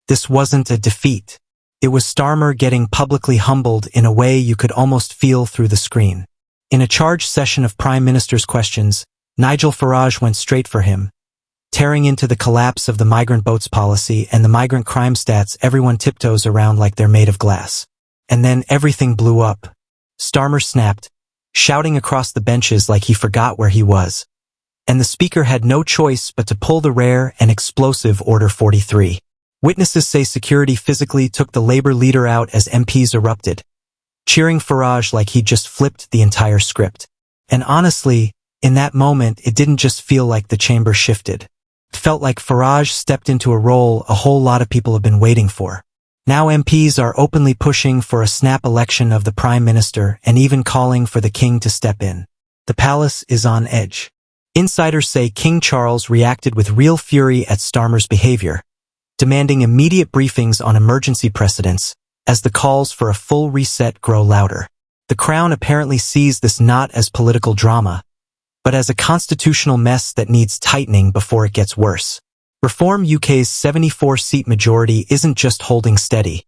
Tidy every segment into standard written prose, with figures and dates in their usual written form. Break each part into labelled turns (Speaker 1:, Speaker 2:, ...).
Speaker 1: This wasn't a defeat. It was Starmer getting publicly humbled in a way you could almost feel through the screen. In a charged session of Prime Minister's questions, Nigel Farage went straight for him. Tearing into the collapse of the migrant boats policy and the migrant crime stats everyone tiptoes around like they're made of glass. And then everything blew up. Starmer snapped, shouting across the benches like he forgot where he was. And the speaker had no choice but to pull the rare and explosive Order 43. Witnesses say security physically took the Labour leader out as MPs erupted, cheering Farage like he'd just flipped the entire script. And honestly, in that moment, it didn't just feel like the chamber shifted. It felt like Farage stepped into a role a whole lot of people have been waiting for. Now MPs are openly pushing for a snap election of the Prime Minister and even calling for the King to step in. The palace is on edge. Insiders say King Charles reacted with real fury at Starmer's behavior, demanding immediate briefings on emergency precedents as the calls for a full reset grow louder. The Crown apparently sees this not as political drama, but as a constitutional mess that needs tightening before it gets worse. Reform UK's 74-seat majority isn't just holding steady,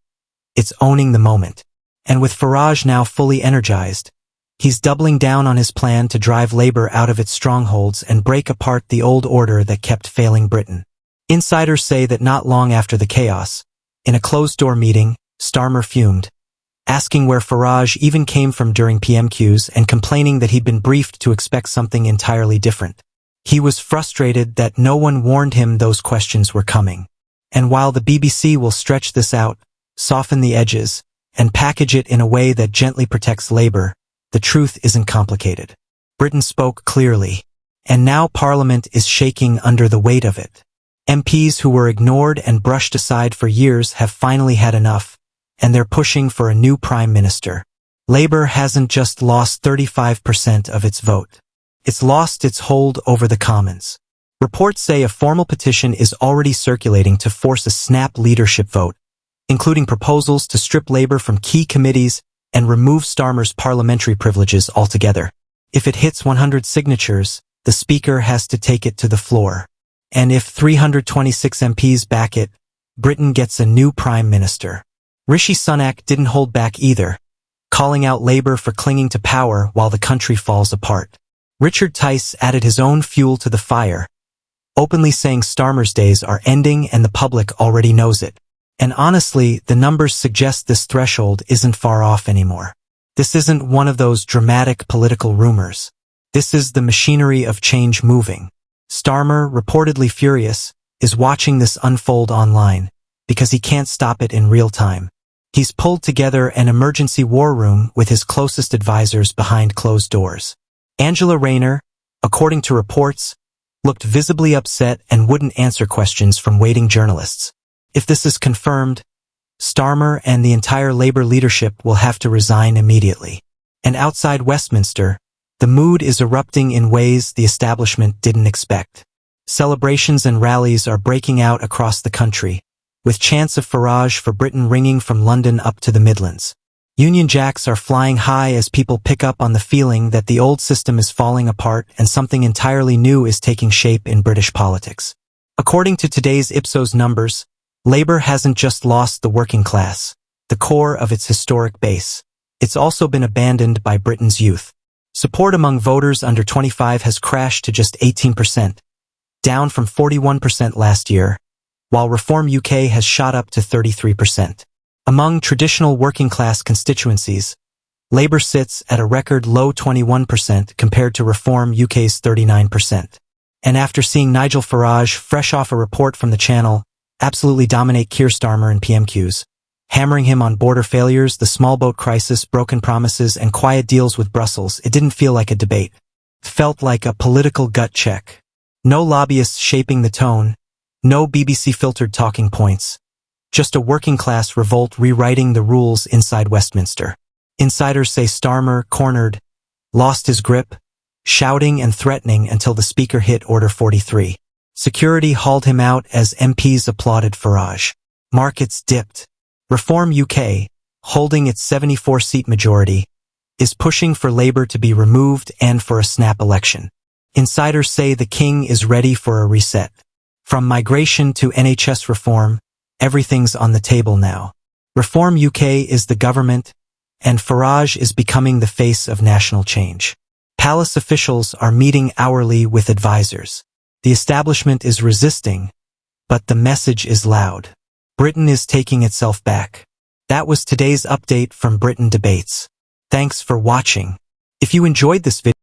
Speaker 1: it's owning the moment. And with Farage now fully energized, he's doubling down on his plan to drive Labour out of its strongholds and break apart the old order that kept failing Britain. Insiders say that not long after the chaos, in a closed-door meeting, Starmer fumed, asking where Farage even came from during PMQs and complaining that he'd been briefed to expect something entirely different. He was frustrated that no one warned him those questions were coming. And while the BBC will stretch this out, soften the edges, and package it in a way that gently protects Labour, the truth isn't complicated. Britain spoke clearly, and now Parliament is shaking under the weight of it. MPs who were ignored and brushed aside for years have finally had enough, and they're pushing for a new Prime Minister. Labour hasn't just lost 35% of its vote. It's lost its hold over the Commons. Reports say a formal petition is already circulating to force a snap leadership vote, including proposals to strip Labour from key committees and remove Starmer's parliamentary privileges altogether. If it hits 100 signatures, the Speaker has to take it to the floor. And if 326 MPs back it, Britain gets a new Prime Minister. Rishi Sunak didn't hold back either, calling out Labour for clinging to power while the country falls apart. Richard Tice added his own fuel to the fire, openly saying Starmer's days are ending and the public already knows it. And honestly, the numbers suggest this threshold isn't far off anymore. This isn't one of those dramatic political rumors. This is the machinery of change moving. Starmer, reportedly furious, is watching this unfold online, because he can't stop it in real time. He's pulled together an emergency war room with his closest advisors behind closed doors. Angela Rayner, according to reports, looked visibly upset and wouldn't answer questions from waiting journalists. If this is confirmed, Starmer and the entire Labour leadership will have to resign immediately. And outside Westminster, the mood is erupting in ways the establishment didn't expect. Celebrations and rallies are breaking out across the country, with chants of Farage for Britain ringing from London up to the Midlands. Union Jacks are flying high as people pick up on the feeling that the old system is falling apart and something entirely new is taking shape in British politics. According to today's Ipsos numbers, Labour hasn't just lost the working class, the core of its historic base. It's also been abandoned by Britain's youth. Support among voters under 25 has crashed to just 18%, down from 41% last year, while Reform UK has shot up to 33%. Among traditional working-class constituencies, Labour sits at a record low 21% compared to Reform UK's 39%. And after seeing Nigel Farage, fresh off a report from the channel, absolutely dominate Keir Starmer in PMQs, hammering him on border failures, the small boat crisis, broken promises, and quiet deals with Brussels, it didn't feel like a debate. It felt like a political gut check. No lobbyists shaping the tone, no BBC-filtered talking points. Just a working-class revolt rewriting the rules inside Westminster. Insiders say Starmer, cornered, lost his grip, shouting and threatening until the Speaker hit Order 43. Security hauled him out as MPs applauded Farage. Markets dipped. Reform UK, holding its 74-seat majority, is pushing for Labour to be removed and for a snap election. Insiders say the King is ready for a reset. From migration to NHS reform, Everything's on the table now. Reform UK is the government, and Farage is becoming the face of national change. Palace officials are meeting hourly with advisors. The establishment is resisting, but the message is loud. Britain is taking itself back. That was today's update from Britain Debates. Thanks for watching. If you enjoyed this video,